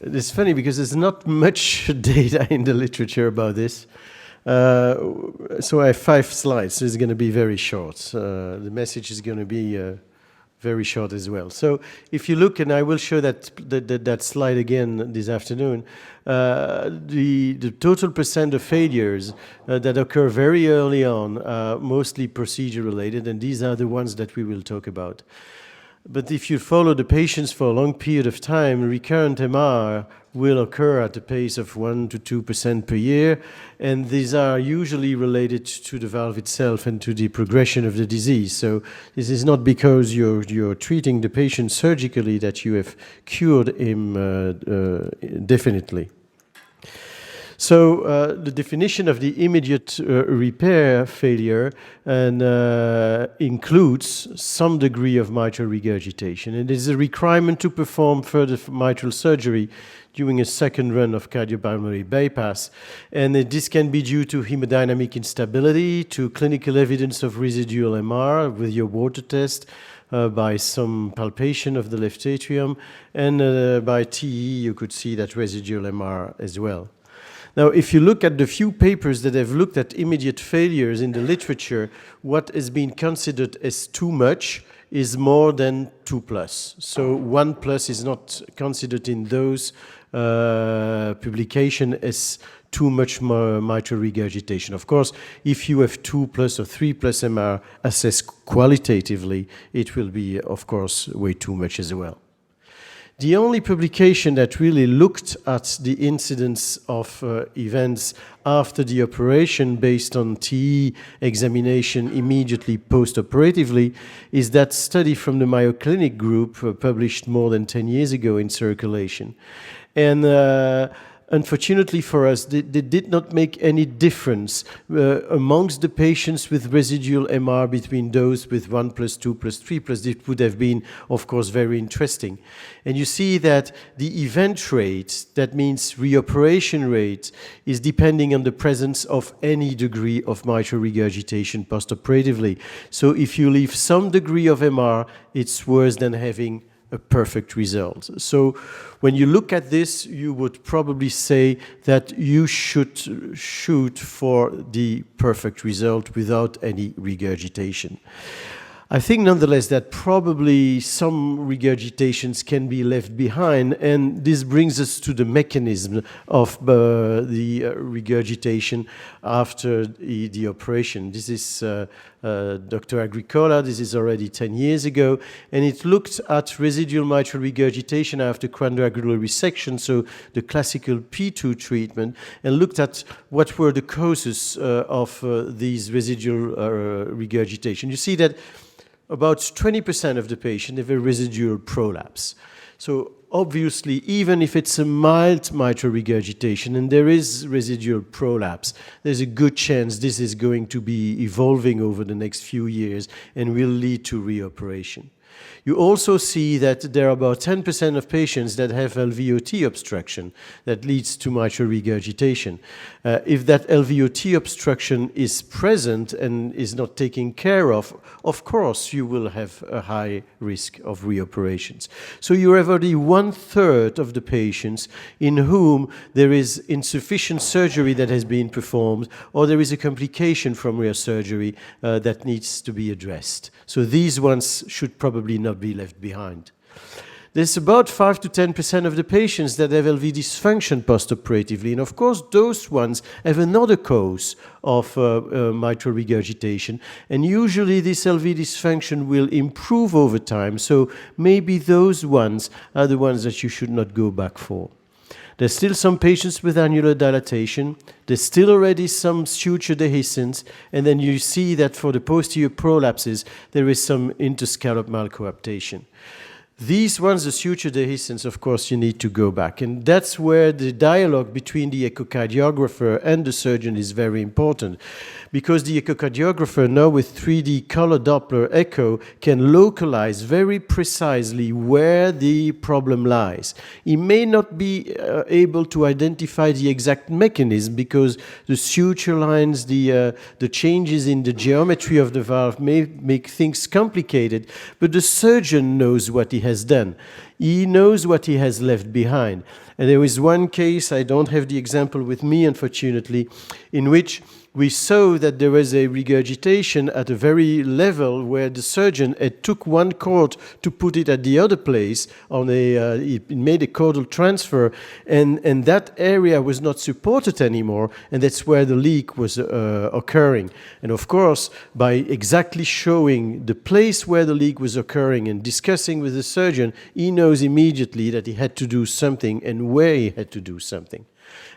it's funny because there's not much data in the literature about this. So I have 5 slides, so it's going to be very short. The message is going to be very short as well. So if you look, and I will show that slide again this afternoon, the total percent of failures that occur very early on are mostly procedure related, and these are the ones that we will talk about. But if you follow the patients for a long period of time, recurrent MR will occur at a pace of 1 to 2% per year, and these are usually related to the valve itself and to the progression of the disease. So this is not because you're treating the patient surgically that you have cured him definitely. So the definition of the immediate repair failure includes some degree of mitral regurgitation. It is a requirement to perform further mitral surgery during a second run of cardiopulmonary bypass. And this can be due to hemodynamic instability, to clinical evidence of residual MR with your water test, by some palpation of the left atrium, and by TE you could see that residual MR as well. Now, if you look at the few papers that have looked at immediate failures in the literature, what has been considered as too much is more than 2+. So 1+ is not considered in those publications as too much mitral regurgitation. Of course, if you have 2+ or 3+ MR assessed qualitatively, it will be, of course, way too much as well. The only publication that really looked at the incidence of events after the operation based on TE examination immediately post-operatively is that study from the Mayo Clinic group published more than 10 years ago in Circulation. And unfortunately for us, they did not make any difference amongst the patients with residual MR between those with 1+, 2+, 3+. It would have been, of course, very interesting. And you see that the event rate, that means reoperation rate, is depending on the presence of any degree of mitral regurgitation postoperatively. So if you leave some degree of MR, it's worse than having a perfect result. So when you look at this, you would probably say that you should shoot for the perfect result without any regurgitation. I think nonetheless that probably some regurgitations can be left behind, and this brings us to the mechanism of the regurgitation after the operation. This is Dr. Agricola. This is already 10 years ago, and it looked at residual mitral regurgitation after quadrangulaar resection, so the classical P2 treatment, and looked at what were the causes of these residual regurgitation. You see that about 20% of the patient have a residual prolapse. So obviously, even if it's a mild mitral regurgitation and there is residual prolapse, there's a good chance this is going to be evolving over the next few years and will lead to reoperation. You also see that there are about 10% of patients that have LVOT obstruction that leads to mitral regurgitation. If that LVOT obstruction is present and is not taken care of course you will have a high risk of reoperations. So you have already 1/3 of the patients in whom there is insufficient surgery that has been performed, or there is a complication from rear surgery that needs to be addressed. So these ones should probably not be left behind. There's about 5 to 10% of the patients that have LV dysfunction postoperatively, and of course those ones have another cause of mitral regurgitation, and usually this LV dysfunction will improve over time, so maybe those ones are the ones that you should not go back for. There's still some patients with annular dilatation. There's still already some suture dehiscence, and then you see that for the posterior prolapses, there is some interscallop malcoaptation. These ones, the suture dehiscence, of course, you need to go back. And that's where the dialogue between the echocardiographer and the surgeon is very important, because the echocardiographer now with 3D color Doppler echo can localize very precisely where the problem lies. He may not be able to identify the exact mechanism because the suture lines, the changes in the geometry of the valve may make things complicated, but the surgeon knows what he has done. he knows what he has left behind. And there is one case, I don't have the example with me, unfortunately, in which we saw that there was a regurgitation at a very level where the surgeon took one cord to put it at the other place on it made a caudal transfer, and that area was not supported anymore, and that's where the leak was occurring. And of course, by exactly showing the place where the leak was occurring and discussing with the surgeon, he knows immediately that he had to do something and where he had to do something.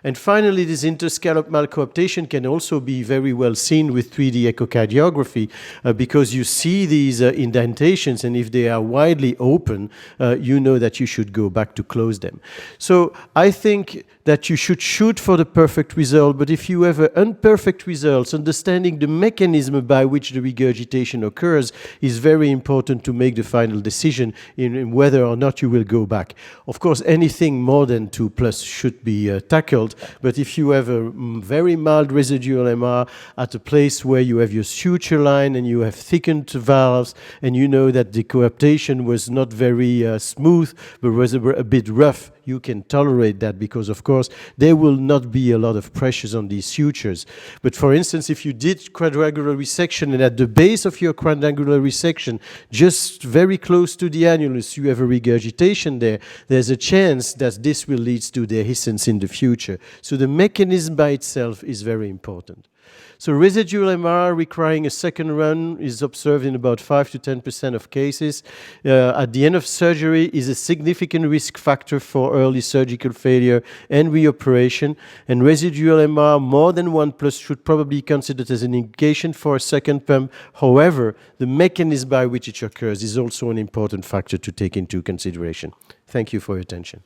And finally, this interscallop malcoaptation can also be very well seen with 3D echocardiography because you see these indentations, and if they are widely open, you know that you should go back to close them. So I think that you should shoot for the perfect result, but if you have imperfect results, understanding the mechanism by which the regurgitation occurs is very important to make the final decision in whether or not you will go back. Of course, anything more than 2+ should be tackled, but if you have a very mild residual MR at a place where you have your suture line and you have thickened valves and you know that the coaptation was not very smooth but was a bit rough, you can tolerate that because, of course, there will not be a lot of pressures on these sutures. But for instance, if you did quadrangular resection and at the base of your quadrangular resection, just very close to the annulus, you have a regurgitation there, there's a chance that this will lead to dehiscence in the future. So the mechanism by itself is very important. So residual MR requiring a second run is observed in about 5 to 10% of cases. At the end of surgery is a significant risk factor for early surgical failure and reoperation. And residual MR more than 1+ should probably be considered as an indication for a second pump. However, the mechanism by which it occurs is also an important factor to take into consideration. Thank you for your attention.